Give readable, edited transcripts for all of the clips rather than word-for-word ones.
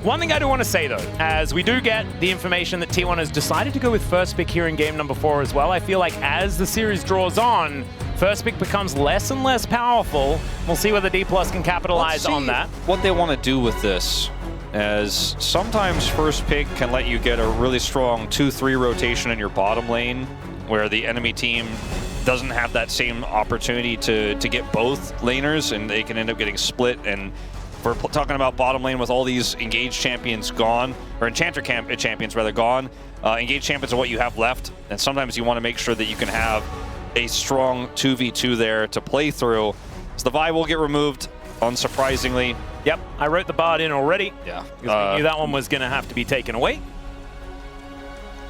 One thing I do want to say, though, as we do get the information that T1 has decided to go with first pick here in game number 4 as well, I feel like as the series draws on, first pick becomes less and less powerful. We'll see whether D+ can capitalize on that. What they want to do with this, as sometimes first pick can let you get a really strong 2-3 rotation in your bottom lane, where the enemy team doesn't have that same opportunity to get both laners, and they can end up getting split. And we're talking about bottom lane with all these engaged champions gone, or enchanter champions rather gone. Engaged champions are what you have left, and sometimes you want to make sure that you can have a strong 2v2 there to play through. So the Vi will get removed, unsurprisingly. Yep, I wrote the Bard in already. Yeah. Because we knew that one was going to have to be taken away.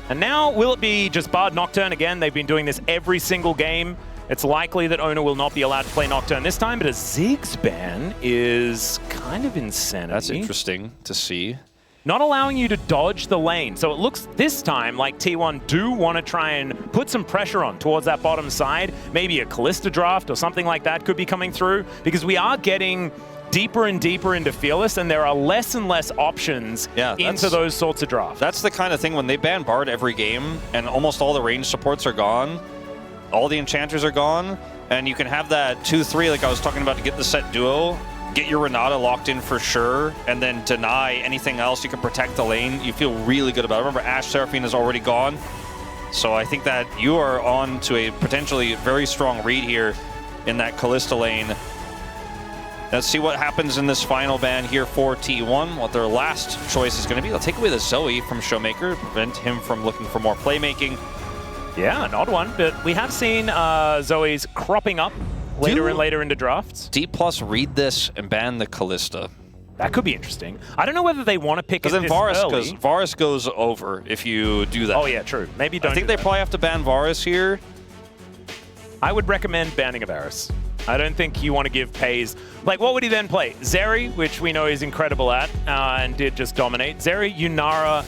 And now, will it be just Bard Nocturne again? They've been doing this every single game. It's likely that Owner will not be allowed to play Nocturne this time, but a Ziggs ban is kind of insanity. That's interesting to see. Not allowing you to dodge the lane. So it looks this time like T1 do want to try and put some pressure on towards that bottom side. Maybe a Callista draft or something like that could be coming through, because we are getting deeper and deeper into Fearless, and there are less and less options into those sorts of drafts. That's the kind of thing when they ban Bard every game and almost all the range supports are gone, all the enchanters are gone, and you can have that 2-3 like I was talking about to get the set duo, get your Renata locked in for sure, and then deny anything else. You can protect the lane. You feel really good about it. Remember, Ashe Seraphine is already gone. So I think that you are on to a potentially very strong read here in that Callista lane. Let's see what happens in this final ban here for T1, what their last choice is going to be. They'll take away the Zoe from Showmaker, prevent him from looking for more playmaking. Yeah, an odd one, but we have seen Zoe's cropping up later and later into drafts. D+ read this and ban the Callista. That could be interesting. I don't know whether they want to pick it then this early. Varus goes over if you do that. Oh yeah, true. Maybe don't. I think they probably have to ban Varus here. I would recommend banning a Varus. I don't think you want to give Pays. Like, what would he then play? Zeri, which we know he's incredible at, and did just dominate. Zeri, Yunara,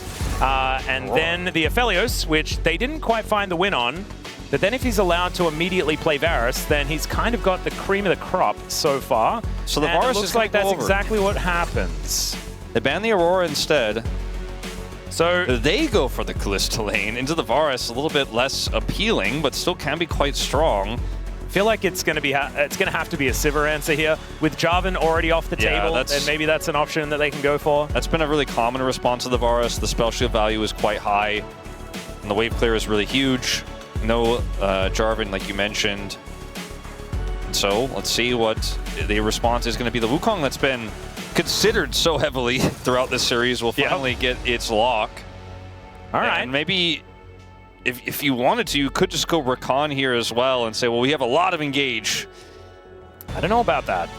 and then the Aphelios, which they didn't quite find the win on. But then if he's allowed to immediately play Varus, then he's kind of got the cream of the crop so far. So the and Varus it looks is like that's over. exactly what happens. They ban the Aurora instead. So they go for the Callista lane into the Varus, a little bit less appealing, but still can be quite strong. I feel like it's going to have to be a Sivir answer here. With Jarvan already off the table, and maybe that's an option that they can go for. That's been a really common response to the Varus. The spell shield value is quite high, and the wave clear is really huge. No Jarvan, like you mentioned. So let's see what the response is going to be. The Wukong that's been considered so heavily throughout this series will finally get its lock. All right. And maybe if you wanted to, you could just go Rakan here as well and say, well, we have a lot of engage. I don't know about that.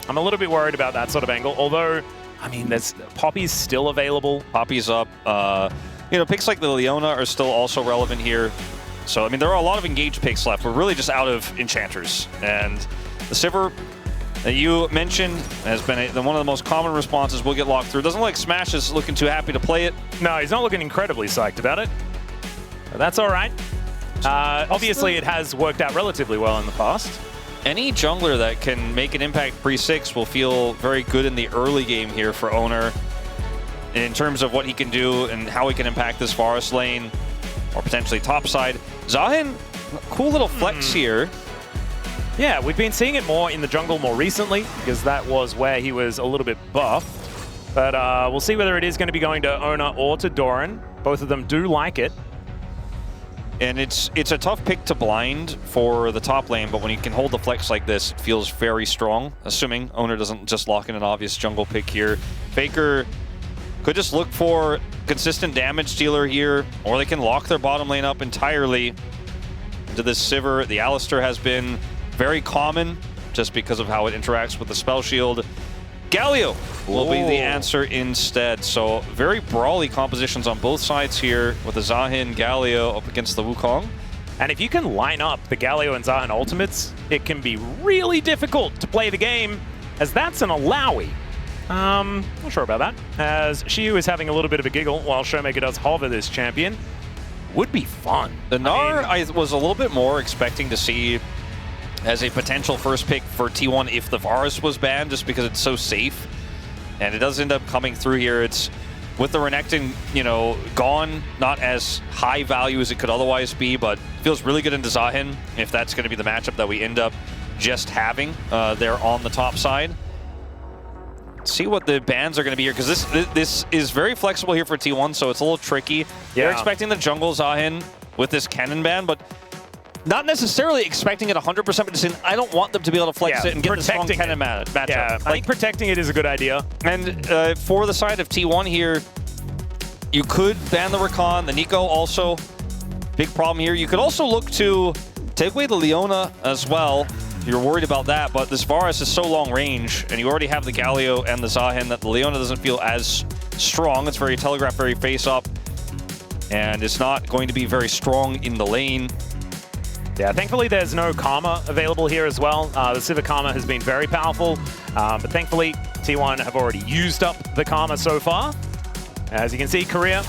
I'm a little bit worried about that sort of angle. Although, I mean, there's Poppy's still available. Poppy's up. You know, picks like the Leona are still also relevant here. So, I mean, there are a lot of engaged picks left. We're really just out of enchanters. And the Sivir that you mentioned has been one of the most common responses. Will get locked through. Doesn't look like Smash is looking too happy to play it. No, he's not looking incredibly psyched about it. But that's all right. Obviously, it has worked out relatively well in the past. Any jungler that can make an impact pre-6 will feel very good in the early game here for Owner in terms of what he can do and how he can impact this Varus lane or potentially topside. Zahin, cool little flex here. Yeah, we've been seeing it more in the jungle more recently because that was where he was a little bit buffed. But we'll see whether it is going to be going to Owner or to Doran. Both of them do like it. And it's a tough pick to blind for the top lane, but when you can hold the flex like this, it feels very strong, assuming Owner doesn't just lock in an obvious jungle pick here. Faker could just look for consistent damage dealer here, or they can lock their bottom lane up entirely into this Sivir. The Alistar has been very common just because of how it interacts with the spell shield. Galio will be the answer instead. So very brawly compositions on both sides here with the Zahin Galio up against the Wukong. And if you can line up the Galio and Zahin ultimates, it can be really difficult to play the game, as that's an Alawi. Not sure about that, as Shiyu is having a little bit of a giggle while Showmaker does hover this champion. Would be fun. The Gnar I was a little bit more expecting to see as a potential first pick for T1 if the Varus was banned, just because it's so safe. And it does end up coming through here. It's with the Renekton, you know, gone, not as high value as it could otherwise be, but feels really good into Zahin if that's going to be the matchup that we end up just having there on the top side. See what the bans are going to be here, because this is very flexible here for T1, so it's a little tricky. They're expecting the jungle Zahin with this cannon ban, but not necessarily expecting it 100%, but just saying, I don't want them to be able to flex it and get the strong cannon matchup. Yeah, I think protecting it is a good idea. And for the side of T1 here, you could ban the Rakan, the Nico also. Big problem here. You could also look to take away the Leona as well. You're worried about that, but this Varus is so long range, and you already have the Galio and the Zahin that the Leona doesn't feel as strong. It's very telegraph, very face up, and it's not going to be very strong in the lane. Yeah, thankfully there's no Karma available here as well. The Sivir Karma has been very powerful, but thankfully T1 have already used up the Karma so far. As you can see, Korea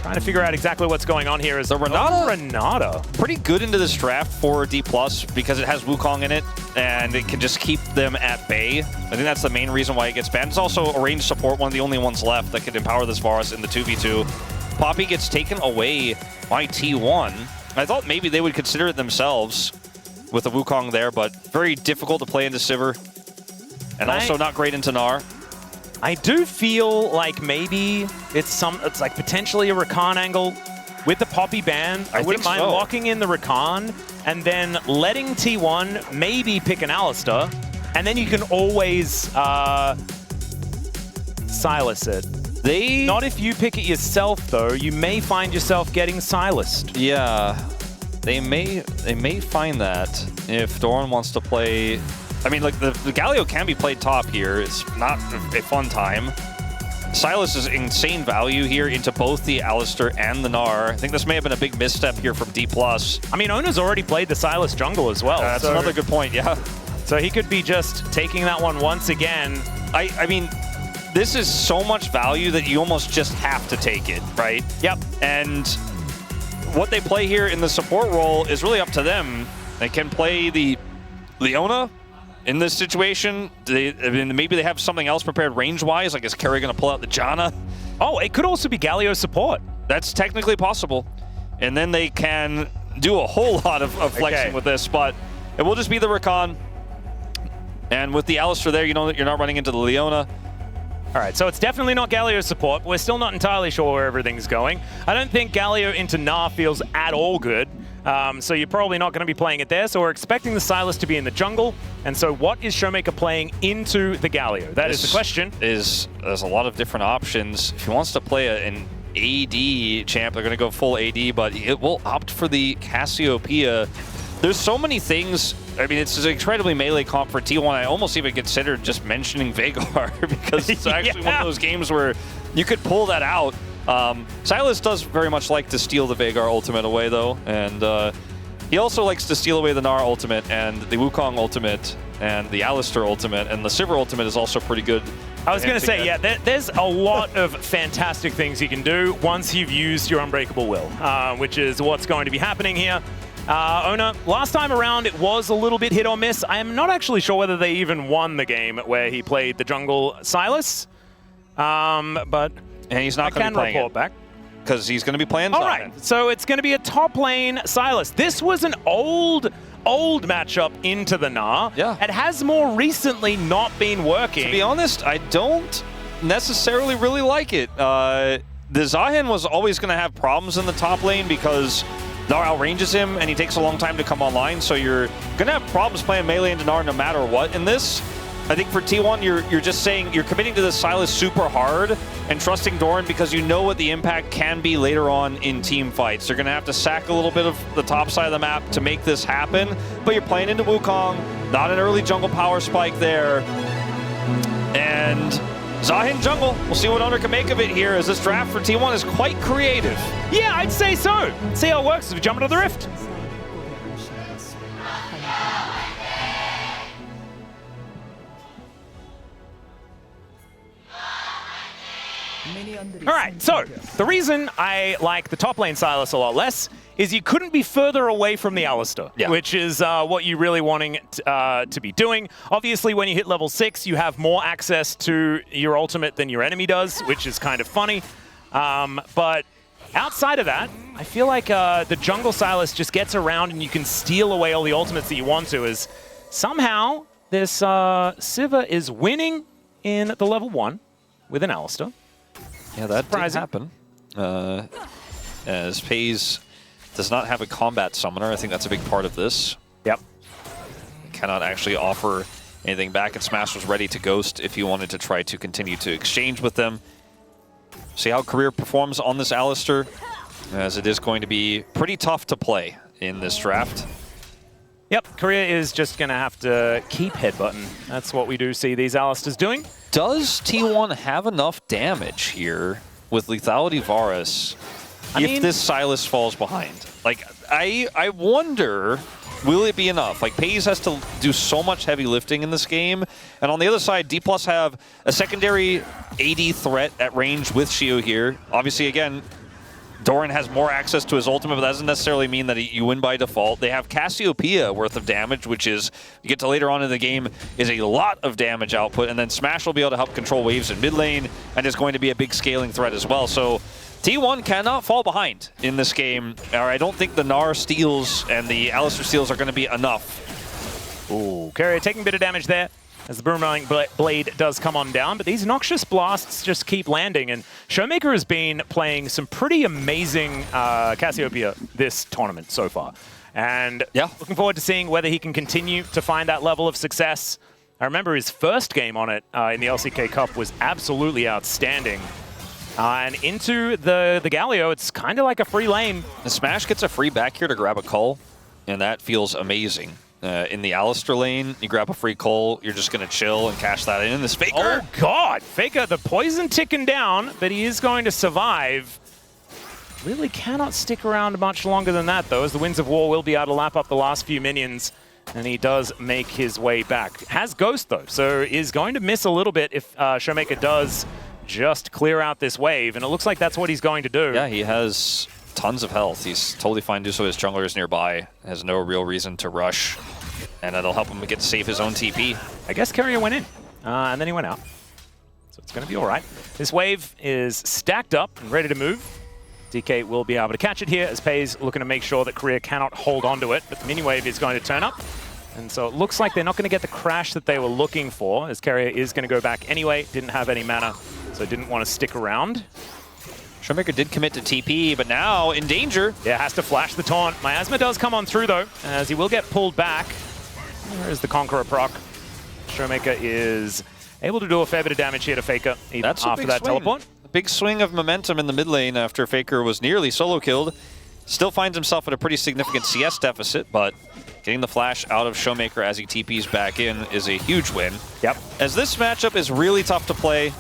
trying to figure out exactly what's going on here. Is the Renata pretty good into this draft for D+, because it has Wukong in it, and it can just keep them at bay. I think that's the main reason why it gets banned. It's also a ranged support, one of the only ones left that could empower this Varus in the 2v2. Poppy gets taken away by T1. I thought maybe they would consider it themselves with the Wukong there, but very difficult to play into Sivir, and also not great into Gnar. I do feel like maybe it's like potentially a Rakan angle with the Poppy ban. I wouldn't mind locking in the Rakan and then letting T1 maybe pick an Alistar, and then you can always Silas it. Not if you pick it yourself though. You may find yourself getting silenced. Yeah, they may find that if Doran wants to play. I mean, like, the Galio can be played top here. It's not a fun time. Silas is insane value here into both the Alistar and the Gnar. I think this may have been a big misstep here from D+. I mean, Ona's already played the Silas jungle as well. That's another good point, yeah. So he could be just taking that one once again. I mean, this is so much value that you almost just have to take it, right? Yep. And what they play here in the support role is really up to them. They can play the Leona in this situation. I mean, maybe they have something else prepared range-wise, like is Kerry going to pull out the Janna? Oh, it could also be Galio support. That's technically possible. And then they can do a whole lot of flexing with this, but it will just be the Rakan. And with the Alistar there, you know that you're not running into the Leona. All right, so it's definitely not Galio support. We're still not entirely sure where everything's going. I don't think Galio into Gnar feels at all good. So you're probably not going to be playing it there. So we're expecting the Silas to be in the jungle. And so what is Showmaker playing into the Galio? That is the question. There's a lot of different options. If he wants to play an AD champ, they're going to go full AD, but it will opt for the Cassiopeia. There's so many things. I mean, it's an incredibly melee comp for T1. I almost even considered just mentioning Veigar because it's actually one of those games where you could pull that out. Silas does very much like to steal the Veigar ultimate away, though, and he also likes to steal away the Gnar ultimate and the Wukong ultimate and the Alistar ultimate, and the Sivir ultimate is also pretty good. I was going to say, yeah, there's a lot of fantastic things you can do once you've used your Unbreakable Will, which is what's going to be happening here. Ona, last time around, it was a little bit hit or miss. I am not actually sure whether they even won the game where he played the jungle Silas, but and he's not going to be playing report back because he's going to be playing. All right, so it's going to be a top lane Silas. This was an old matchup into the Gnar. Yeah, it has more recently not been working. To be honest, I don't necessarily really like it. The Zahin was always going to have problems in the top lane because Gnar outranges him, and he takes a long time to come online, so you're going to have problems playing melee into Gnar no matter what in this. I think for T1, you're just saying you're committing to this Silas super hard and trusting Doran because you know what the impact can be later on in team fights. You're going to have to sack a little bit of the top side of the map to make this happen, but you're playing into Wukong, not an early jungle power spike there. And Zahin jungle. We'll see what Owner can make of it here, as this draft for T1 is quite creative. Yeah, I'd say so. See how it works as we jump into the Rift. All right, so the reason I like the top lane Silas a lot less is you couldn't be further away from the Alistar, which is what you're really wanting to be doing. Obviously, when you hit level 6, you have more access to your ultimate than your enemy does, which is kind of funny. But outside of that, I feel like the jungle Sylas just gets around and you can steal away all the ultimates that you want to, as somehow this Sivir is winning in the level 1 with an Alistar. Yeah, that did happen. As FaZe does not have a combat summoner. I think that's a big part of this. Yep. Cannot actually offer anything back, and Smash was ready to ghost if he wanted to try to continue to exchange with them. See how Career performs on this Alistar, as it is going to be pretty tough to play in this draft. Yep, Career is just going to have to keep headbutting. That's what we do see these Alistars doing. Does T1 have enough damage here with Lethality Varus if this Sylas falls behind? Like, I wonder, will it be enough? Like, FaZe has to do so much heavy lifting in this game. And on the other side, D+ have a secondary AD threat at range with Shio here. Obviously, again, Doran has more access to his ultimate, but that doesn't necessarily mean that you win by default. They have Cassiopeia worth of damage, which is, you get to later on in the game, is a lot of damage output. And then Smash will be able to help control waves in mid lane, and is going to be a big scaling threat as well. So T1 cannot fall behind in this game. I don't think the Gnar steals and the Alistar steals are going to be enough. Ooh, Carrier taking a bit of damage there as the Boomerang Blade does come on down, but these Noxious Blasts just keep landing, and Showmaker has been playing some pretty amazing Cassiopeia this tournament so far. And looking forward to seeing whether he can continue to find that level of success. I remember his first game on it in the LCK Cup was absolutely outstanding. And into the Galio, it's kind of like a free lane. The Smash gets a free back here to grab a cull, and that feels amazing. In the Alistar lane, you grab a free cull, you're just going to chill and cash that in. This Faker. Oh, God. Faker, the poison ticking down, but he is going to survive. Really cannot stick around much longer than that, though, as the Winds of War will be able to lap up the last few minions, and he does make his way back. Has Ghost, though, so is going to miss a little bit if Showmaker does just clear out this wave, and it looks like that's what he's going to do. Yeah, he has tons of health. He's totally fine to do so. His jungler is nearby, has no real reason to rush, and that'll help him get to save his own TP. I guess Carrier went in, and then he went out. So it's going to be all right. This wave is stacked up and ready to move. DK will be able to catch it here as FaZe looking to make sure that Career cannot hold onto it, but the mini wave is going to turn up. And so it looks like they're not going to get the crash that they were looking for, as Carrier is going to go back anyway. Didn't have any mana, so didn't want to stick around. Showmaker did commit to TP, but now in danger. Yeah, has to flash the taunt. Miasma does come on through, though, as he will get pulled back. Where is the Conqueror proc? Showmaker is able to do a fair bit of damage here to Faker even after that teleport. A big swing of momentum in the mid lane after Faker was nearly solo killed. Still finds himself at a pretty significant CS deficit, but getting the flash out of Showmaker as he TPs back in is a huge win. Yep. As this matchup is really tough to play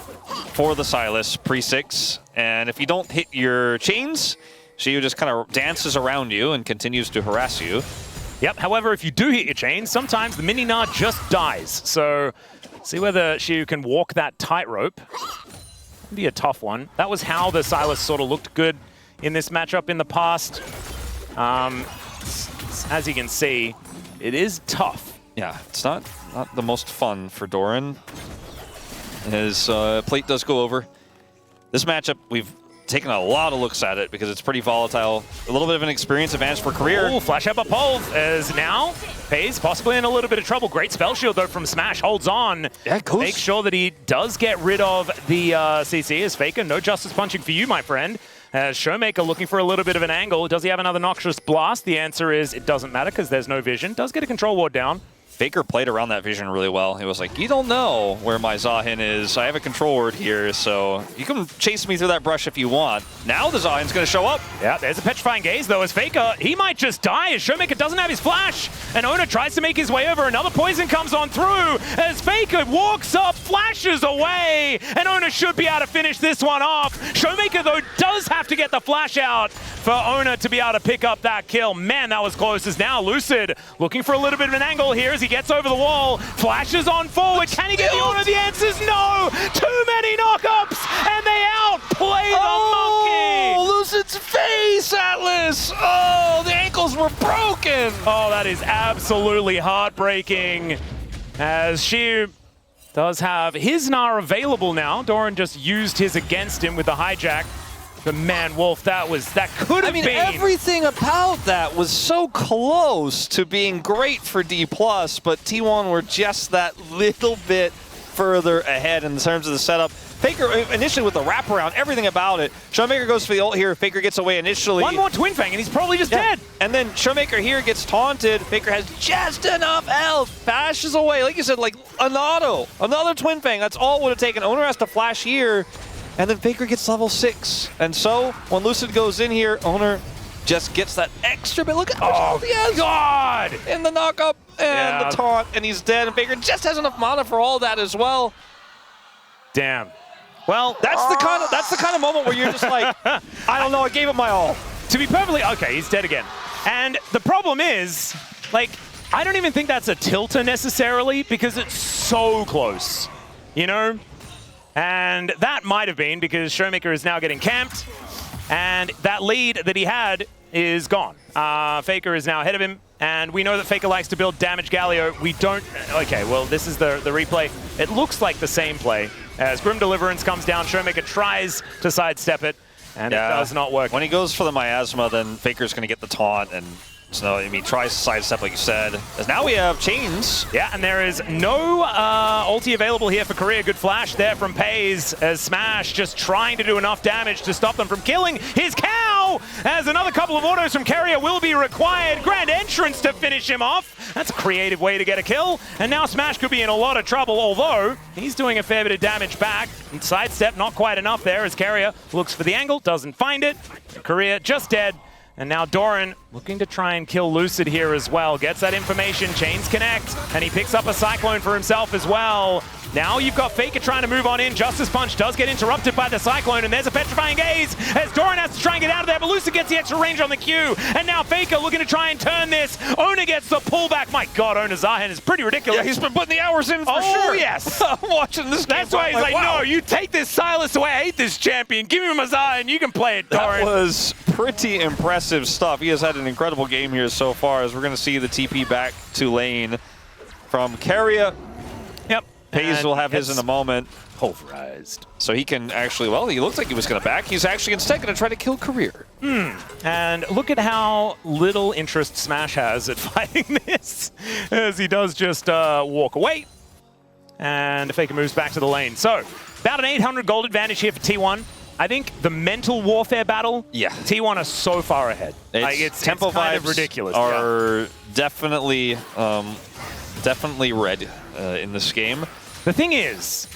for the Sylas pre-6, and if you don't hit your chains, Shio just kind of dances around you and continues to harass you. Yep, however, if you do hit your chains, sometimes the mini Gnar just dies. So see whether Shio can walk that tightrope. It'd be a tough one. That was how the Sylas sort of looked good in this matchup in the past. As you can see, it is tough. Yeah, it's not the most fun for Doran. His plate does go over. This matchup, we've taken a lot of looks at it because it's pretty volatile. A little bit of an experience advantage for Career. Oh, flash up pole as now FaZe possibly in a little bit of trouble. Great spell shield though from Smash, holds on. Yeah, make sure that he does get rid of the CC as Faker. No justice punching for you, my friend. As Showmaker looking for a little bit of an angle. Does he have another Noxious Blast? The answer is it doesn't matter because there's no vision. Does get a control ward down. Faker played around that vision really well. He was like, you don't know where my Zahin is. I have a control ward here, so you can chase me through that brush if you want. Now the Zahin's going to show up. Yeah, there's a Petrifying Gaze, though, as Faker, he might just die as Showmaker doesn't have his flash. And Ona tries to make his way over. Another poison comes on through as Faker walks up, flashes away. And Ona should be able to finish this one off. Showmaker, though, does have to get the flash out for Ona to be able to pick up that kill. Man, that was close as now Lucid looking for a little bit of an angle here as he gets over the wall, flashes on forward. Can he get the Ona? The answer's no! Too many knockups! and they outplay the monkey! Oh, Lucid's face, Atlas! Oh, the ankles were broken! Oh, that is absolutely heartbreaking. As Shiu does have his Gnar available now. Doran just used his against him with the hijack. But man, Wolf, that could have been. Everything about that was so close to being great for D+, but T1 were just that little bit further ahead in terms of the setup. Faker initially with the wraparound, everything about it. Showmaker goes for the ult here. Faker gets away initially. One more Twin Fang and he's probably just dead. And then Showmaker here gets taunted. Faker has just enough health. Fashes away. Like you said, like an auto. Another Twin Fang. That's all it would have taken. Owner has to flash here. And then Faker gets level 6. And so when Lucid goes in here, Owner just gets that extra bit. Look at how much he has. God! In the knock-up and the taunt. And he's dead. And Faker just has enough mana for all that as well. Damn. Well, that's the kind of moment where you're just like, I don't know, I gave it my all. To be perfectly okay, he's dead again. And the problem is, like, I don't even think that's a tilter necessarily because it's so close, you know? And that might have been because Showmaker is now getting camped, and that lead that he had is gone. Faker is now ahead of him, and we know that Faker likes to build damage Galio. We don't. Okay, well, this is the replay. It looks like the same play. As Grim Deliverance comes down, Showmaker tries to sidestep it, and it does not work. When he goes for the miasma, then Faker's going to get the taunt, and so I mean, he tries to sidestep like you said. As now we have chains. Yeah, and there is no ulti available here for Korea. Good flash there from Pays as Smash just trying to do enough damage to stop them from killing his cow, as another couple of autos from Carrier will be required. Grand entrance to finish him off. That's a creative way to get a kill. And now Smash could be in a lot of trouble, although he's doing a fair bit of damage back. Sidestep, not quite enough there as Carrier looks for the angle, doesn't find it. Korea just dead. And now Doran looking to try and kill Lucid here as well. Gets that information, chains connect, and he picks up a Cyclone for himself as well. Now you've got Faker trying to move on in. Justice Punch does get interrupted by the Cyclone, and there's a Petrifying Gaze as Doran has to try and get out of there, but Lucid gets the extra range on the Q. And now Faker looking to try and turn this. Ona gets the pullback. My God, Ona Zahen is pretty ridiculous. Yeah, he's been putting the hours in for sure. Oh, yes. I'm watching this game. That's why he's like, wow. no, you take this Silas away. I hate this champion. Give me Mazah and you can play it, Doran. That was pretty impressive stuff. He has had an incredible game here so far, as we're going to see the TP back to lane from Carrier. Yep. Pays will have his in a moment. Pulverized. So he can actually, well, he looked like he was going to back. He's actually instead going to try to kill Career. And look at how little interest Smash has at fighting this, as he does just walk away. And Faker moves back to the lane. So, about an 800 gold advantage here for T1. I think the mental warfare battle, T1 are so far ahead. It's tempo kind vibes of ridiculous. Are definitely red in this game. The thing is,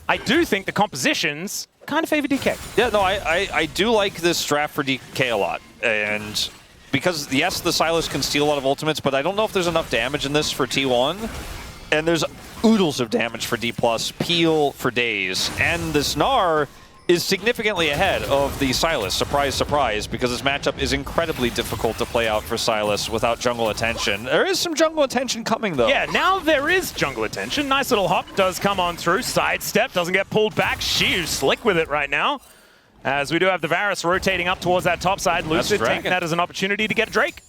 I do think the compositions kind of favor DK. Yeah, no, I do like this draft for DK a lot. And because, yes, the Silas can steal a lot of ultimates, but I don't know if there's enough damage in this for T1. And there's oodles of damage for D+, Peel for days. And this Gnar is significantly ahead of the Silas. Surprise, surprise, because this matchup is incredibly difficult to play out for Silas without jungle attention. There is some jungle attention coming, though. Yeah, now there is jungle attention. Nice little hop does come on through. Sidestep, doesn't get pulled back. Shiu's slick with it right now. As we do have the Varus rotating up towards that top side. Lucid taking that as an opportunity to get a Drake.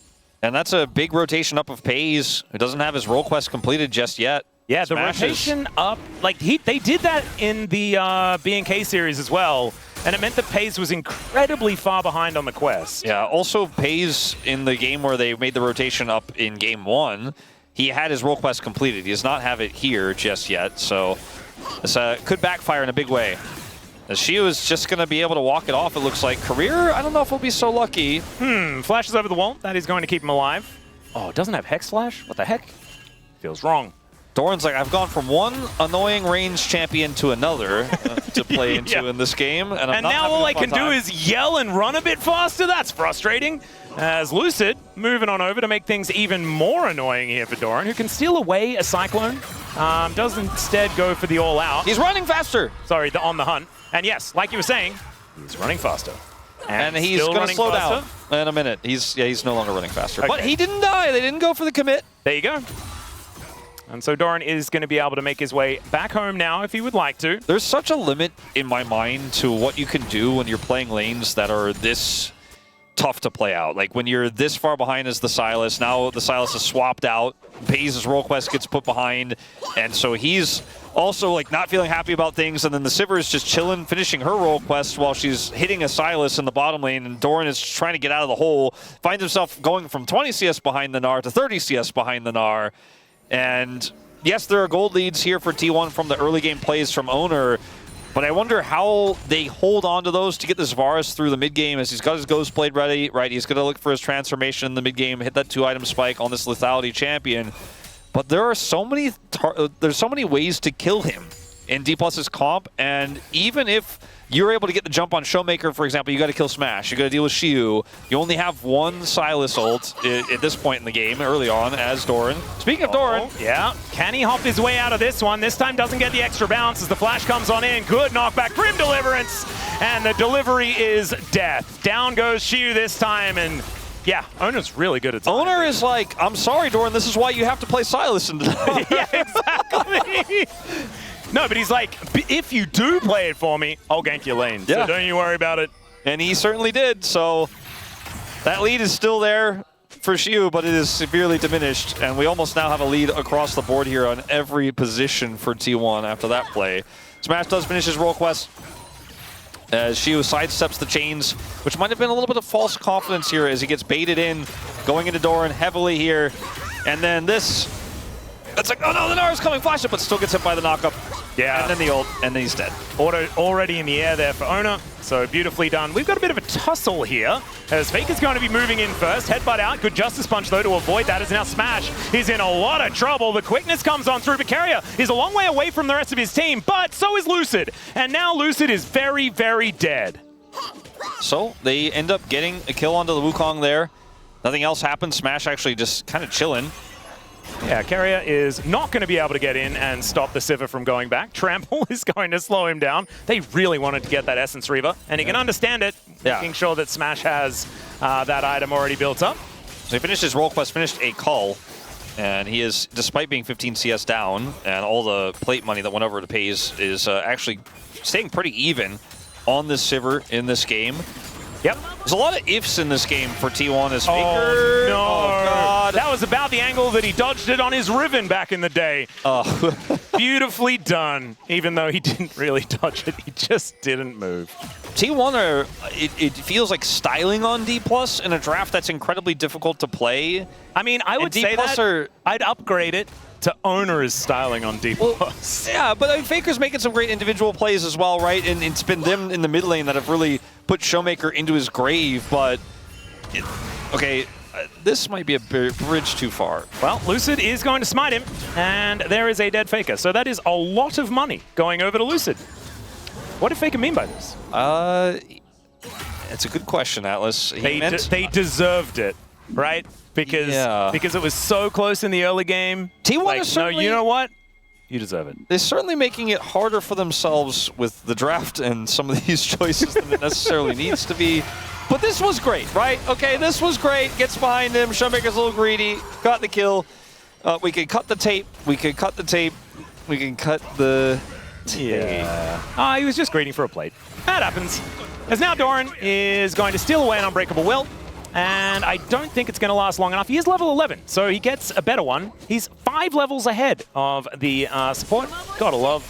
And that's a big rotation up of Pays, who doesn't have his role quest completed just yet. Yeah, the rotation up, like they did that in the B&K series as well, and it meant that Pays was incredibly far behind on the quest. Yeah, also Pays in the game where they made the rotation up in game 1, he had his role quest completed. He does not have it here just yet, so this could backfire in a big way. As Shiu is just going to be able to walk it off, it looks like. Career, I don't know if he'll be so lucky. Flashes over the wall. That is going to keep him alive. Oh, it doesn't have Hex Flash? What the heck? Feels wrong. Doran's like, I've gone from one annoying range champion to another to play into in this game. And now all I can do is yell and run a bit faster? That's frustrating. As Lucid moving on over to make things even more annoying here for Doran, who can steal away a Cyclone. Does instead go for the all-out. He's running faster. Sorry, on the hunt. And yes, like you were saying, he's running faster. And he's going to slow down in a minute. He's no longer running faster. Okay. But he didn't die. They didn't go for the commit. There you go. And so Doran is going to be able to make his way back home now if he would like to. There's such a limit in my mind to what you can do when you're playing lanes that are this tough to play out. Like when you're this far behind as the Sylas, now the Sylas is swapped out, FaZe's role quest gets put behind, and so he's also like not feeling happy about things, and then the Sivir is just chilling, finishing her role quest while she's hitting a Sylas in the bottom lane, and Doran is trying to get out of the hole, finds himself going from 20 CS behind the Gnar to 30 CS behind the Gnar. And yes, there are gold leads here for T1 from the early game plays from Owner, but I wonder how they hold on to those to get this Varus through the mid game as he's got his Ghost Blade ready, right? He's going to look for his transformation in the mid game, hit that 2-item spike on this lethality champion. But there are so many there's so many ways to kill him in D+'s comp, and even if you're able to get the jump on Showmaker, for example, you got to kill Smash, you got to deal with Xiu. You only have one Sylas ult at this point in the game, early on, as Doran. Speaking of Doran, yeah, can he hop his way out of this one? This time doesn't get the extra bounce as the flash comes on in. Good knockback, Grim Deliverance, and the delivery is death. Down goes Xiu this time, and yeah, Owner's really good at timing. Owner is like, I'm sorry, Doran, this is why you have to play Sylas in the Yeah, exactly. No, but he's like, if you do play it for me, I'll gank your lane. Yeah. So don't you worry about it. And he certainly did, so that lead is still there for Xiu, but it is severely diminished, and we almost now have a lead across the board here on every position for T1 after that play. Smash does finish his role quest as Xiu sidesteps the chains, which might have been a little bit of false confidence here as he gets baited in, going into Doran heavily here. And then this, it's like, oh no, the Gnar is coming, flash it, but still gets hit by the knockup. Yeah. And then the ult, and then he's dead. Auto already in the air there for Owner, so beautifully done. We've got a bit of a tussle here, as Faker's going to be moving in first. Headbutt out, good Justice Punch though to avoid that, as now Smash is in a lot of trouble. The quickness comes on through, but Carrier is a long way away from the rest of his team, but so is Lucid. And now Lucid is very, very dead. So they end up getting a kill onto the Wukong there. Nothing else happens. Smash actually just kind of chilling. Yeah, Carrier is not going to be able to get in and stop the Sivir from going back. Trample is going to slow him down. They really wanted to get that Essence Reaver, and he can understand it, making sure that Smash has that item already built up. So he finished his role quest, finished a cull, and he is, despite being 15 CS down, and all the plate money that went over to FaZe is actually staying pretty even on this Sivir in this game. Yep. There's a lot of ifs in this game for T1 as Faker. Oh, no. Oh, God. That was about the angle that he dodged it on his Riven back in the day. Oh. Beautifully done. Even though he didn't really dodge it, he just didn't move. T1 are, it feels like styling on D+ in a draft that's incredibly difficult to play. I mean, I would say that I'd upgrade it to Owner's styling on D+. Well, yeah, but I mean, Faker's making some great individual plays as well, right? And it's been them in the mid lane that have really put Showmaker into his grave, but okay, this might be a bridge too far. Well, Lucid is going to smite him, and there is a dead Faker. So that is a lot of money going over to Lucid. What did Faker mean by this? It's a good question, Atlas. They deserved it, right? Because it was so close in the early game. T1 like, is certainly, no, you know what? You deserve it. They're certainly making it harder for themselves with the draft and some of these choices than it necessarily needs to be. But this was great, right? Okay, this was great. Gets behind him. Showmaker's a little greedy. Got the kill. We can cut the tape. We can cut the tape. We can cut the tape. Yeah. He was just greedy for a plate. That happens. As now Doran is going to steal away an Unbreakable Will. And I don't think it's going to last long enough. He is level 11, so he gets a better one. He's 5 levels ahead of the support. Gotta love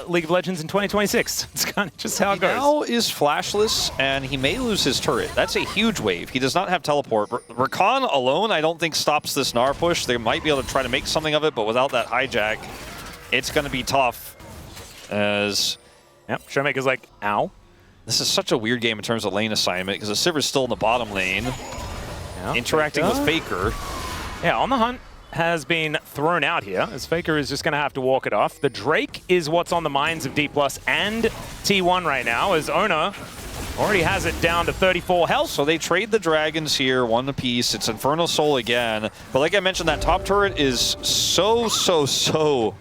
League of Legends in 2026. It's kind of just how it goes. He now is flashless, and he may lose his turret. That's a huge wave. He does not have teleport. Rakan alone, I don't think, stops this Gnar push. They might be able to try to make something of it, but without that hijack, it's going to be tough. As yep, Showmaker's like, ow. This is such a weird game in terms of lane assignment because the Sivir's still in the bottom lane, interacting with Faker. Yeah, On the Hunt has been thrown out here, as Faker is just going to have to walk it off. The Drake is what's on the minds of D+ and T1 right now, as Owner already has it down to 34 health. So they trade the dragons here, one apiece. It's Infernal Soul again. But like I mentioned, that top turret is so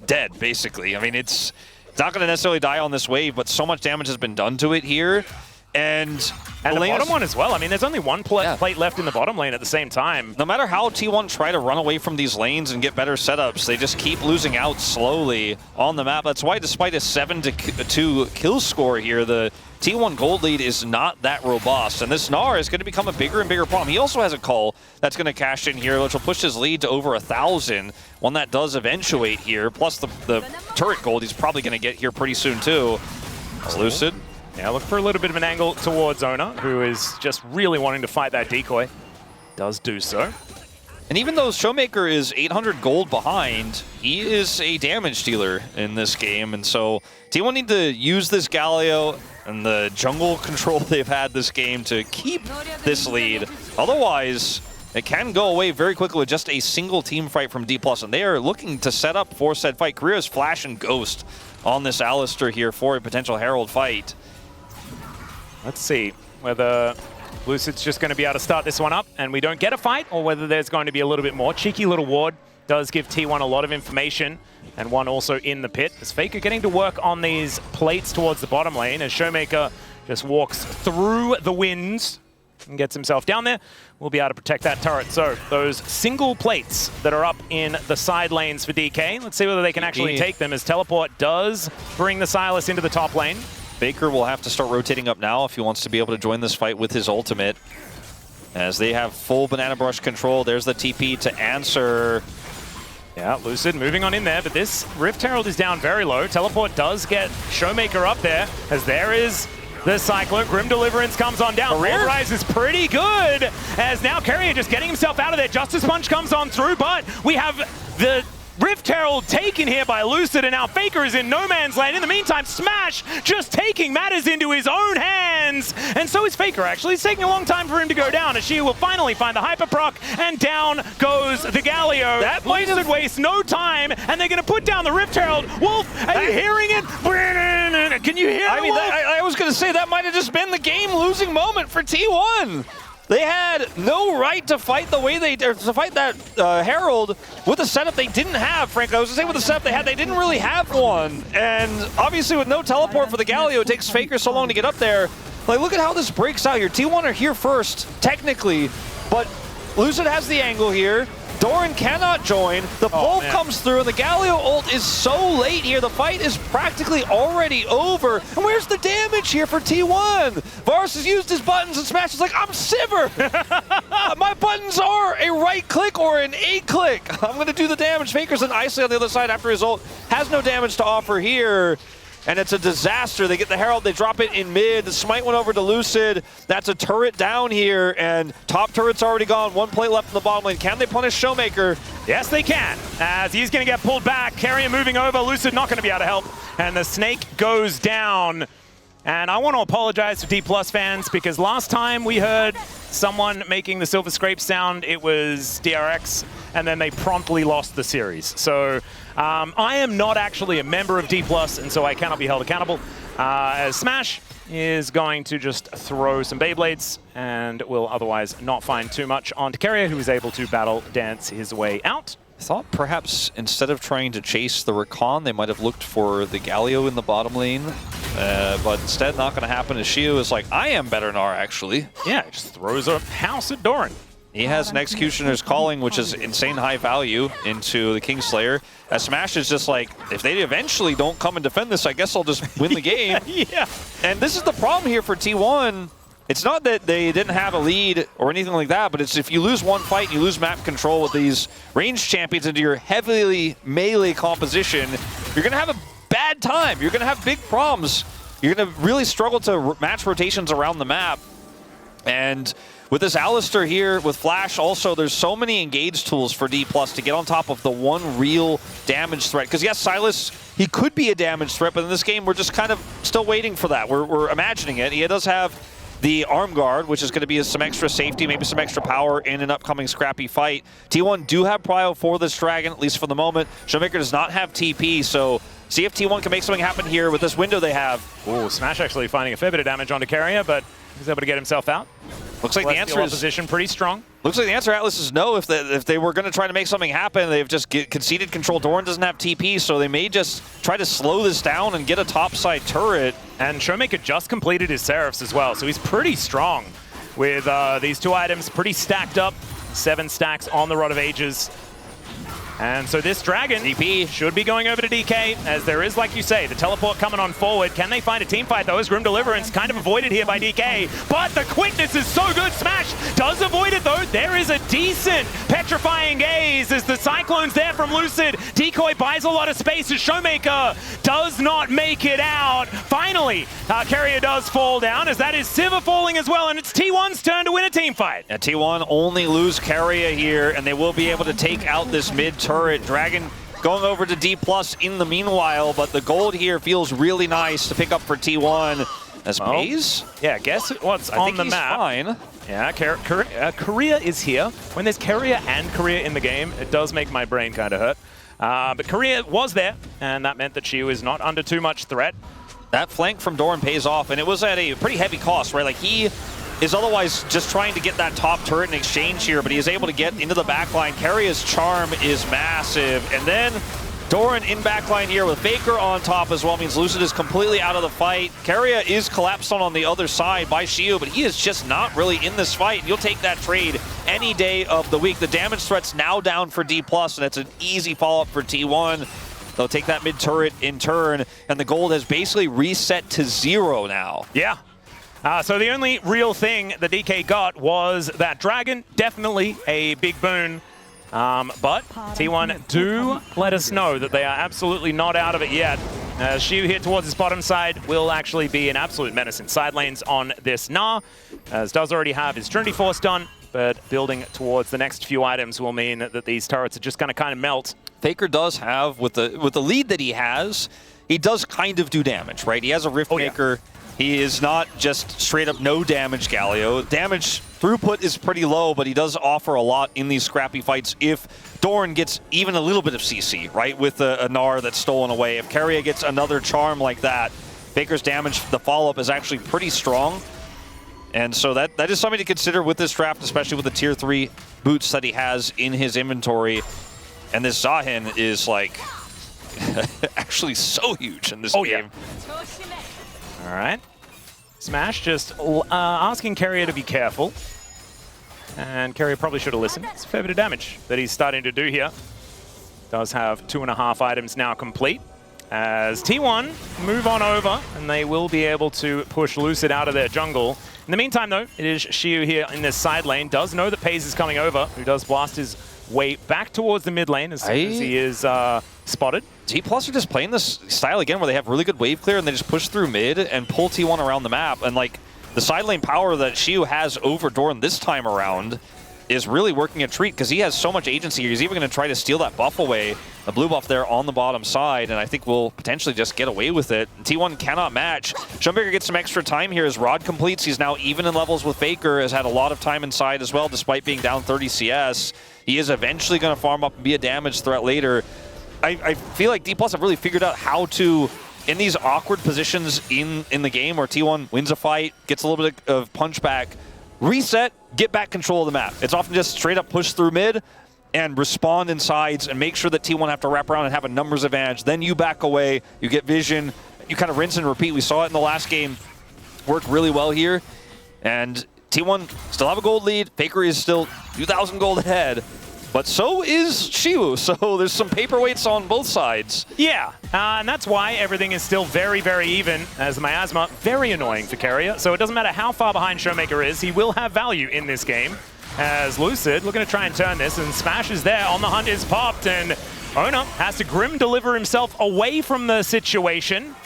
dead, basically. I mean, it's not going to necessarily die on this wave, but so much damage has been done to it here. And the bottom one as well. I mean, there's only one plate left in the bottom lane at the same time. No matter how T1 try to run away from these lanes and get better setups, they just keep losing out slowly on the map. That's why despite a 7-2 kill score here, the T1 gold lead is not that robust. And this Gnar is going to become a bigger and bigger problem. He also has a call that's going to cash in here, which will push his lead to over 1,000. One that does eventuate here. Plus the turret gold he's probably going to get here pretty soon too. It's Lucid. Yeah, look for a little bit of an angle towards Ona, who is just really wanting to fight that decoy. Does do so. And even though Showmaker is 800 gold behind, he is a damage dealer in this game. And so T1 need to use this Galio and the jungle control they've had this game to keep this lead. Otherwise, it can go away very quickly with just a single team fight from D+. And they are looking to set up for said fight. Korea's Flash and Ghost on this Alistar here for a potential Herald fight. Let's see whether Lucid's just going to be able to start this one up and we don't get a fight, or whether there's going to be a little bit more. Cheeky little ward does give T1 a lot of information, and one also in the pit. As Faker getting to work on these plates towards the bottom lane, as Showmaker just walks through the winds and gets himself down there, we'll be able to protect that turret. So those single plates that are up in the side lanes for DK, let's see whether they can actually take them, as Teleport does bring the Sylas into the top lane. Faker will have to start rotating up now if he wants to be able to join this fight with his ultimate. As they have full Banana Brush control, there's the TP to answer. Yeah, Lucid moving on in there, but this Rift Herald is down very low. Teleport does get Showmaker up there, as there is the Cyclone. Grim Deliverance comes on down. Pulverize is pretty good, as now Carrier just getting himself out of there. Justice Punch comes on through, but we have the Rift Herald taken here by Lucid, and now Faker is in no man's land. In the meantime, Smash just taking matters into his own hands. And so is Faker, actually. It's taking a long time for him to go down, as she will finally find the Hyper Proc, and down goes the Galio. That Lucid wastes no time, and they're going to put down the Rift Herald. Wolf, are you hearing it? Can you hear it? I mean, I was going to say that might have just been the game-losing moment for T1. They had no right to fight the way to fight that Herald with a setup they didn't have, frankly. I was going to say with the setup they had, they didn't really have one. And obviously with no teleport for the Galio, it takes Faker so long to get up there. Like, look at how this breaks out here. T1 are here first, technically, but Lucid has the angle here. Doran cannot join. The Pulp comes through, and the Galio ult is so late here. The fight is practically already over. And where's the damage here for T1? Varus has used his buttons, and Smash is like, I'm Sivir. My buttons are a right click or an A click. I'm going to do the damage. Faker's an Isley on the other side after his ult. Has no damage to offer here. And it's a disaster. They get the Herald, they drop it in mid. The smite went over to Lucid. That's a turret down here, and top turret's already gone. One plate left in the bottom lane. Can they punish Showmaker? Yes, they can, as he's going to get pulled back. Carrier moving over. Lucid not going to be able to help. And the snake goes down. And I want to apologize to D+ fans, because last time we heard someone making the Silver Scrape sound, it was DRX, and then they promptly lost the series. So I am not actually a member of D+, and so I cannot be held accountable. As Smash is going to just throw some Beyblades, and will otherwise not find too much onto Carrier, who is able to battle dance his way out. I thought perhaps instead of trying to chase the Rakan, they might have looked for the Galio in the bottom lane. But instead, not going to happen, as Shio is like, I am better Gnar, actually. Yeah, just throws a house at Doran. He has an Executioner's Calling, which is insane high value, into the Kingslayer. As Smash is just like, if they eventually don't come and defend this, I guess I'll just win the game. Yeah. And this is the problem here for T1. It's not that they didn't have a lead or anything like that, but it's if you lose one fight and you lose map control with these ranged champions into your heavily melee composition, you're going to have a bad time. You're going to have big problems. You're going to really struggle to match rotations around the map. And with this Alistar here, with Flash also, there's so many engage tools for D+ to get on top of the one real damage threat. Because yes, Sylas, he could be a damage threat, but in this game, we're just kind of still waiting for that. We're imagining it. He does have the Arm Guard, which is going to be some extra safety, maybe some extra power in an upcoming scrappy fight. T1 do have prio for this Dragon, at least for the moment. Showmaker does not have TP, so see if T1 can make something happen here with this window they have. Ooh, Smash actually finding a fair bit of damage onto Carrier, but he's able to get himself out. Looks like the answer is position pretty strong. Looks like the answer, Atlas, is no. If they were going to try to make something happen, they've just conceded control. Doran doesn't have TP, so they may just try to slow this down and get a topside turret. And Showmaker just completed his Seraphs as well, so he's pretty strong with these 2 items, pretty stacked up. 7 stacks on the Rod of Ages. And so this Dragon DP should be going over to DK, as there is, like you say, the teleport coming on forward. Can they find a team fight, though, as Grim Deliverance kind of avoided here by DK? But the quickness is so good. Smash does avoid it, though. There is a decent petrifying gaze as the Cyclone's there from Lucid. Decoy buys a lot of space as Showmaker does not make it out. Finally, Carrier does fall down, as that is Sivir falling as well, and it's T1's turn to win a team fight. Yeah, T1 only lose Carrier here, and they will be able to take out this mid turret. Dragon going over to D+ in the meanwhile, but the gold here feels really nice to pick up for T1. As Maze? Yeah, guess what's on the map. Fine. Yeah, Korea is here. When there's Carrier and Korea in the game, it does make my brain kind of hurt. But Korea was there, and that meant that she was not under too much threat. That flank from Doran pays off, and it was at a pretty heavy cost, right? Like, he is otherwise just trying to get that top turret in exchange here, but he is able to get into the backline. Carrier's charm is massive, and then Doran in backline here with Faker on top as well means Lucid is completely out of the fight. Carrier is collapsed on the other side by Shiu, but he is just not really in this fight. You'll take that trade any day of the week. The damage threat's now down for D+, and it's an easy follow-up for T1. They'll take that mid turret in turn, and the gold has basically reset to 0 now. Yeah. So the only real thing the DK got was that Dragon. Definitely a big boon. But T1 do let us know that they are absolutely not out of it yet. Shiu here towards his bottom side will actually be an absolute menace in side lanes on this Gnar, as does already have his Trinity Force done, but building towards the next few items will mean that these turrets are just going to kind of melt. Faker does have, with the lead that he has, he does kind of do damage, right? He has a Rift Maker. Yeah. He is not just straight up no damage Galio. Damage throughput is pretty low, but he does offer a lot in these scrappy fights if Doran gets even a little bit of CC, right? With a Gnar that's stolen away. If Carrier gets another charm like that, Faker's damage, the follow-up is actually pretty strong. And so that is something to consider with this draft, especially with the tier 3 boots that he has in his inventory. And this Zahin is like actually so huge in this game. Yeah. All right. Smash just asking Carrier to be careful. And Carrier probably should have listened. It's a fair bit of damage that he's starting to do here. Does have 2.5 items now complete. As T1 move on over, and they will be able to push Lucid out of their jungle. In the meantime, though, it is Shiu here in this side lane. Does know that Paze is coming over, who does blast his way back towards the mid lane as soon as he is spotted. D+ are just playing this style again where they have really good wave clear and they just push through mid and pull T1 around the map. And like the side lane power that Shiu has over Doran this time around is really working a treat because he has so much agency here. He's even going to try to steal that buff away, the blue buff there on the bottom side, and I think we'll potentially just get away with it. T1 cannot match. Schumberger gets some extra time here as Rod completes. He's now even in levels with Faker, has had a lot of time inside as well despite being down 30 CS. He is eventually going to farm up and be a damage threat later. I feel like D+ have really figured out how to, in these awkward positions in the game where T1 wins a fight, gets a little bit of punch back, reset, get back control of the map. It's often just straight up push through mid and respond in sides and make sure that T1 have to wrap around and have a numbers advantage. Then you back away, you get vision, you kind of rinse and repeat. We saw it in the last game. Worked really well here. And T1 still have a gold lead. Faker is still 2,000 gold ahead. But so is Shiu, so there's some paperweights on both sides. Yeah, and that's why everything is still very, very even, as the miasma, very annoying for Carrier. So it doesn't matter how far behind Showmaker is, he will have value in this game. As Lucid looking to try and turn this, and Smash is there, On the Hunt is popped, and Ona has to Grim deliver himself away from the situation.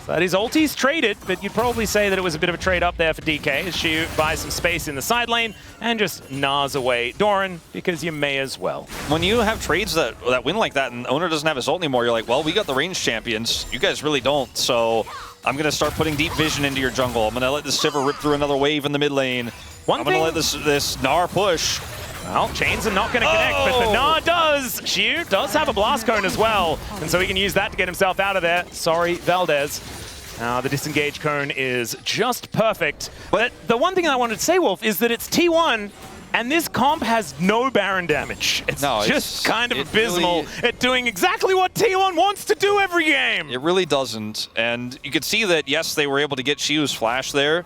So his ulti's traded, but you'd probably say that it was a bit of a trade up there for DK as she buys some space in the side lane and just gnaws away Doran, because you may as well. When you have trades that win like that and the owner doesn't have his ult anymore, you're like, well, we got the range champions. You guys really don't, so I'm going to start putting deep vision into your jungle. I'm going to let this Sivir rip through another wave in the mid lane. I'm going to let this Gnar push. Well, chains are not going to connect, but the Gnar does. Shiu does have a blast cone as well, and so he can use that to get himself out of there. Sorry, Valdez. The disengage cone is just perfect. But the one thing I wanted to say, Wolf, is that it's T1, and this comp has no Baron damage. It's just kind of abysmal at doing exactly what T1 wants to do every game. It really doesn't. And you could see that, yes, they were able to get Shiu's flash there,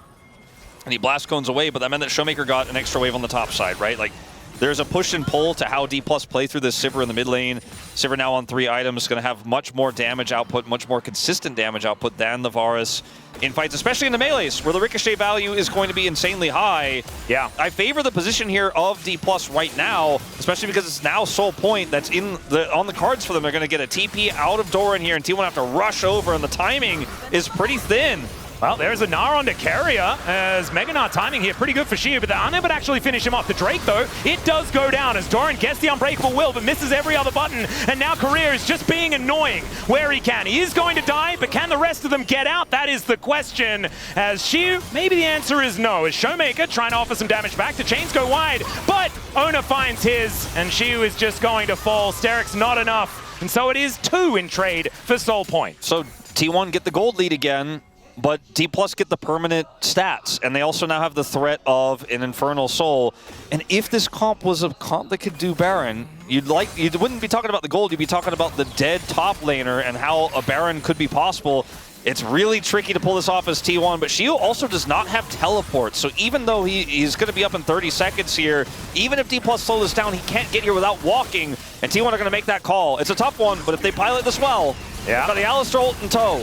and he blast cones away, but that meant that Showmaker got an extra wave on the top side, right? Like, there's a push and pull to how D+ play through this Sivir in the mid lane. Sivir now on 3 items, going to have much more damage output, much more consistent damage output than the Varus in fights, especially in the melees, where the ricochet value is going to be insanely high. Yeah. I favor the position here of D+ right now, especially because it's now Soul Point that's on the cards for them. They're going to get a TP out of Doran here, and T1 have to rush over, and the timing is pretty thin. Well, there's a Gnar onto Keria, as Mega Gnar timing here pretty good for Shiu, but they're unable to actually finish him off. The Drake, though, it does go down as Doran gets the Unbreakable Will, but misses every other button, and now Career is just being annoying where he can. He is going to die, but can the rest of them get out? That is the question. As Shiu, maybe the answer is no, as Showmaker trying to offer some damage back. The chains go wide, but Ona finds his, and Shiu is just going to fall. Steric's not enough, and so it is 2 in trade for Soul Point. So T1 get the gold lead again, but D+ get the permanent stats, and they also now have the threat of an Infernal Soul. And if this comp was a comp that could do Baron, you wouldn't be talking about the gold, you'd be talking about the dead top laner and how a Baron could be possible. It's really tricky to pull this off as T1, but Shiu also does not have teleport, so even though he's going to be up in 30 seconds here, even if D+ slow this down, he can't get here without walking, and T1 are going to make that call. It's a tough one, but if they pilot this well, got the Alistar ult in tow.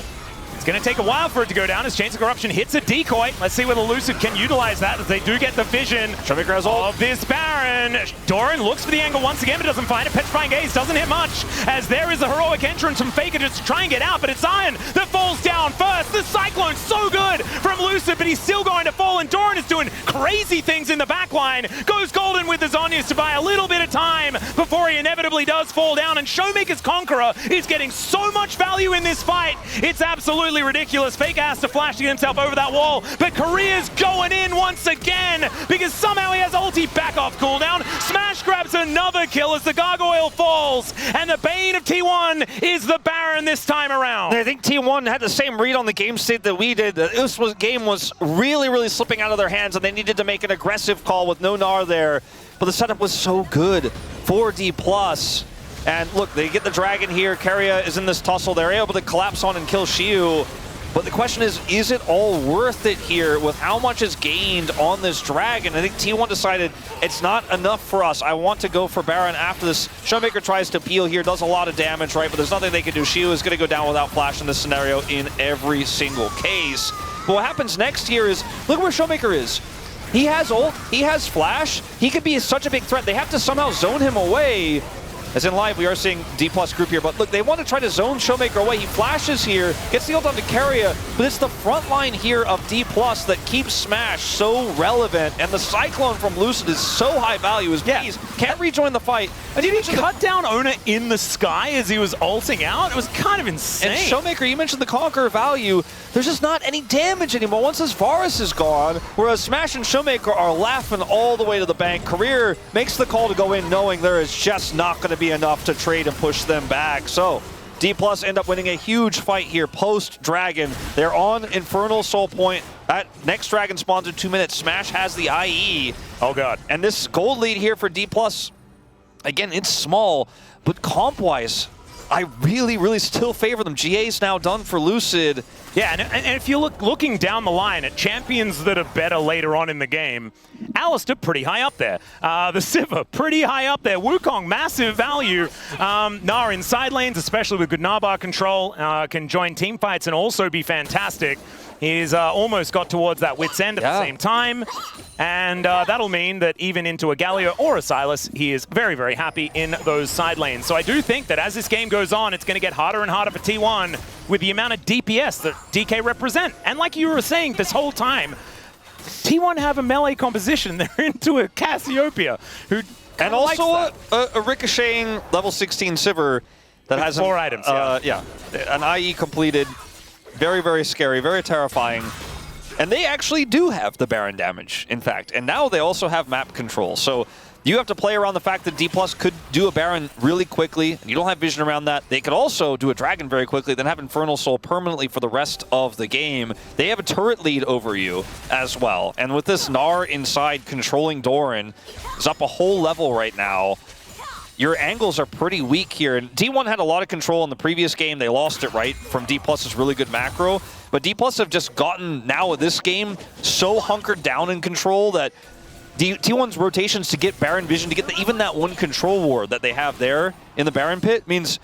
It's going to take a while for it to go down as Chains of Corruption hits a decoy. Let's see whether Lucid can utilize that as they do get the vision of this Baron. Doran looks for the angle once again, but doesn't find it. Petrifying Gaze doesn't hit much, as there is a heroic entrance from Faker just to try and get out, but it's Iron that falls down first. The Cyclone so good from Lucid, but he's still going to fall, and Doran is doing crazy things in the backline. Goes golden with the Zhonya's to buy a little bit of time before he inevitably does fall down, and Showmaker's Conqueror is getting so much value in this fight. It's absolutely ridiculous. Faker has to flash to get himself over that wall, but Career's going in once again because somehow he has ulti back off cooldown. Smash grabs another kill as the Gargoyle falls, and the bane of T1 is the Baron this time around. I think T1 had the same read on the game state that we did. This game was really, really slipping out of their hands, and they needed to make an aggressive call with no Gnar there, but the setup was so good for D+. And look, they get the dragon here. Keria is in this tussle. They're able to collapse on and kill Shiu. But the question is it all worth it here with how much is gained on this dragon? I think T1 decided it's not enough for us. I want to go for Baron after this. Showmaker tries to peel here, does a lot of damage, right? But there's nothing they can do. Shiu is going to go down without flash in this scenario in every single case. But what happens next here is, look where Showmaker is. He has ult, he has flash, he could be such a big threat. They have to somehow zone him away. As in live, we are seeing D+ group here, but look, they want to try to zone Showmaker away. He flashes here, gets the ult onto Keria, but it's the front line here of D+ that keeps Smash so relevant, and the Cyclone from Lucid is so high value as Bees can't rejoin the fight. And did he cut down Ona in the sky as he was ulting out? It was kind of insane. And Showmaker, you mentioned the Conqueror value. There's just not any damage anymore once this Varus is gone, whereas Smash and Showmaker are laughing all the way to the bank. Career makes the call to go in knowing there is just not going to be enough to trade and push them back. So D+ end up winning a huge fight here post-Dragon. They're on Infernal Soul Point. That next Dragon spawns in 2 minutes. Smash has the IE. Oh god. And this gold lead here for D+, again, it's small, but comp-wise, I really, really still favor them. GA's now done for Lucid. Yeah, and if you're looking down the line at champions that are better later on in the game, Alistar pretty high up there. The Sivir pretty high up there. Wukong, massive value. Gnar in side lanes, especially with good Gnar control, can join team fights and also be fantastic. He's almost got towards that wit's end at the same time. And that'll mean that even into a Galio or a Sylas, he is very, very happy in those side lanes. So I do think that as this game goes on, it's going to get harder and harder for T1 with the amount of DPS that DK represent. And like you were saying this whole time, T1 have a melee composition. They're into a Cassiopeia who and also a ricocheting level 16 Sivir that has 4 items. An IE completed. Very, very scary, very terrifying. And they actually do have the Baron damage, in fact. And now they also have map control. So You have to play around the fact that D+ could do a Baron really quickly, and you don't have vision around that. They could also do a Dragon very quickly, then have Infernal Soul permanently for the rest of the game. They have a turret lead over you as well. And with this Gnar inside controlling Doran, is up a whole level right now. Your angles are pretty weak here. And T1 had a lot of control in the previous game. They lost it, right, from D+'s really good macro. But D+ have just gotten, now with this game, so hunkered down in control that T1's rotations to get Baron vision, to get even that one control ward that they have there in the Baron pit means,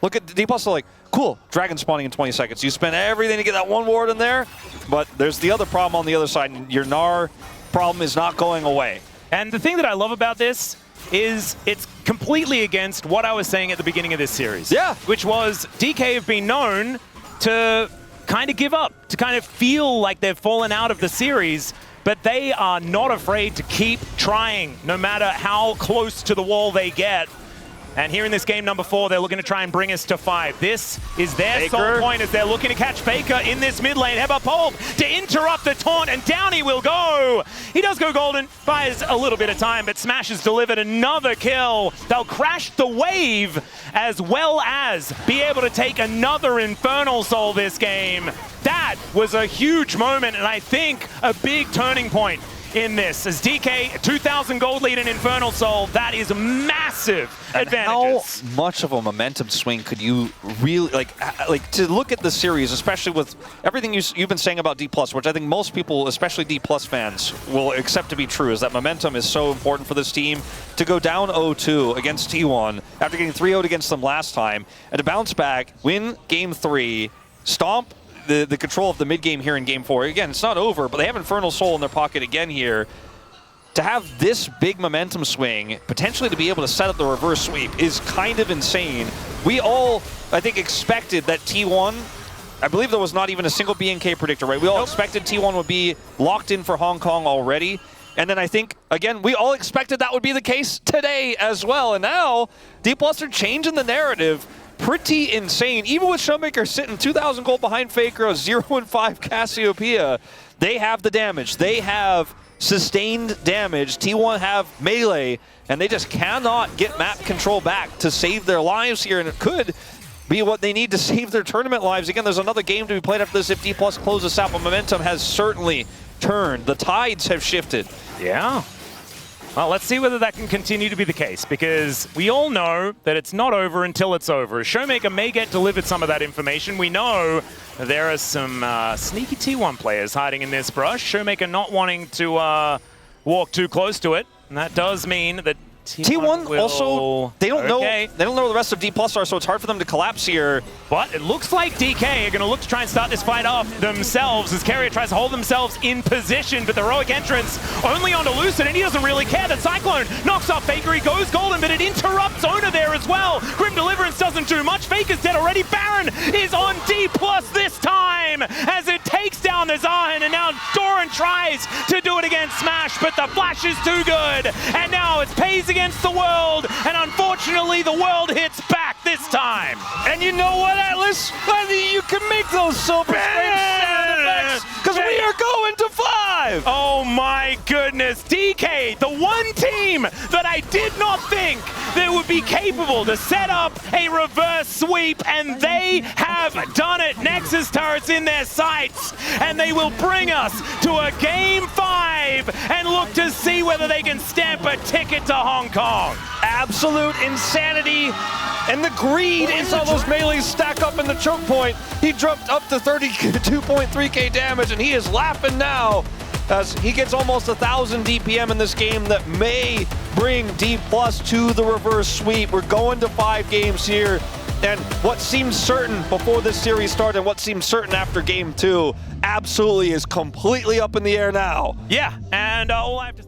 look at D+, are like, cool, Dragon spawning in 20 seconds. You spend everything to get that one ward in there, but there's the other problem on the other side, and your Gnar problem is not going away. And the thing that I love about this is it's completely against what I was saying at the beginning of this series. Yeah. Which was DK have been known to kind of give up, to kind of feel like they've fallen out of the series, but they are not afraid to keep trying, no matter how close to the wall they get. And here in this game number 4, they're looking to try and bring us to 5. This is their sole point as they're looking to catch Faker in this mid lane. Heba Pulp to interrupt the taunt, and down he will go. He does go golden, buys a little bit of time, but Smash has delivered another kill. They'll crash the wave as well as be able to take another Infernal Soul this game. That was a huge moment, and I think a big turning point in this. As DK, 2,000 gold lead in Infernal Soul, that is massive advantages. How much of a momentum swing could you really, like to look at the series, especially with everything you've been saying about D+, which I think most people, especially D+ fans, will accept to be true, is that momentum is so important for this team. To go down 0-2 against T1 after getting 3-0 against them last time, and to bounce back, win Game 3, stomp the control of the mid-game here in Game 4. Again, it's not over, but they have Infernal Soul in their pocket again here. To have this big momentum swing, potentially to be able to set up the reverse sweep, is kind of insane. We all, I think, expected that T1, I believe there was not even a single BNK predictor, right? We all expected T1 would be locked in for Hong Kong already. And then I think, again, we all expected that would be the case today as well. And now, D+ are changing the narrative. Pretty insane. Even with Showmaker sitting 2,000 gold behind Faker, 0-5 Cassiopeia, they have the damage. They have sustained damage. T1 have melee, and they just cannot get map control back to save their lives here, and it could be what they need to save their tournament lives. Again, there's another game to be played after this if D+ close this out, but momentum has certainly turned. The tides have shifted. Yeah. Well, let's see whether that can continue to be the case, because we all know that it's not over until it's over. Showmaker may get delivered some of that information. We know there are some sneaky T1 players hiding in this brush. Showmaker not wanting to walk too close to it, and that does mean that T1 also, they don't know where the rest of D+ are, so it's hard for them to collapse here. But it looks like DK are going to look to try and start this fight off themselves as Carrier tries to hold themselves in position, but the heroic entrance only onto Lucid, and he doesn't really care. The Cyclone knocks off Faker, he goes golden, but it interrupts Ona there as well. Grim Deliverance doesn't do much. Faker's dead already. Baron is on D+ this time as it takes down the Zahin, and now Doran tries to do it against Smash, but the flash is too good, and now it's pays against the world, and unfortunately the world hits back this time. And you know what, Atlas? You can make those silver sound effects, because we are going to 5! Oh my goodness, DK, the one team that I did not think that would be capable to set up a reverse sweep, and they have done it. Nexus turrets in their sights, and they will bring us to a Game 5 and look to see whether they can stamp a ticket to Hong Kong. Absolute insanity, and the greed is how those melees stack up in the choke point. He jumped up to 32.3k damage, and he is laughing now as he gets almost 1,000 DPM in this game that may bring D+ to the reverse sweep. We're going to 5 games here, and what seemed certain before this series started and what seemed certain after Game 2 absolutely is completely up in the air now. Yeah, and all I have to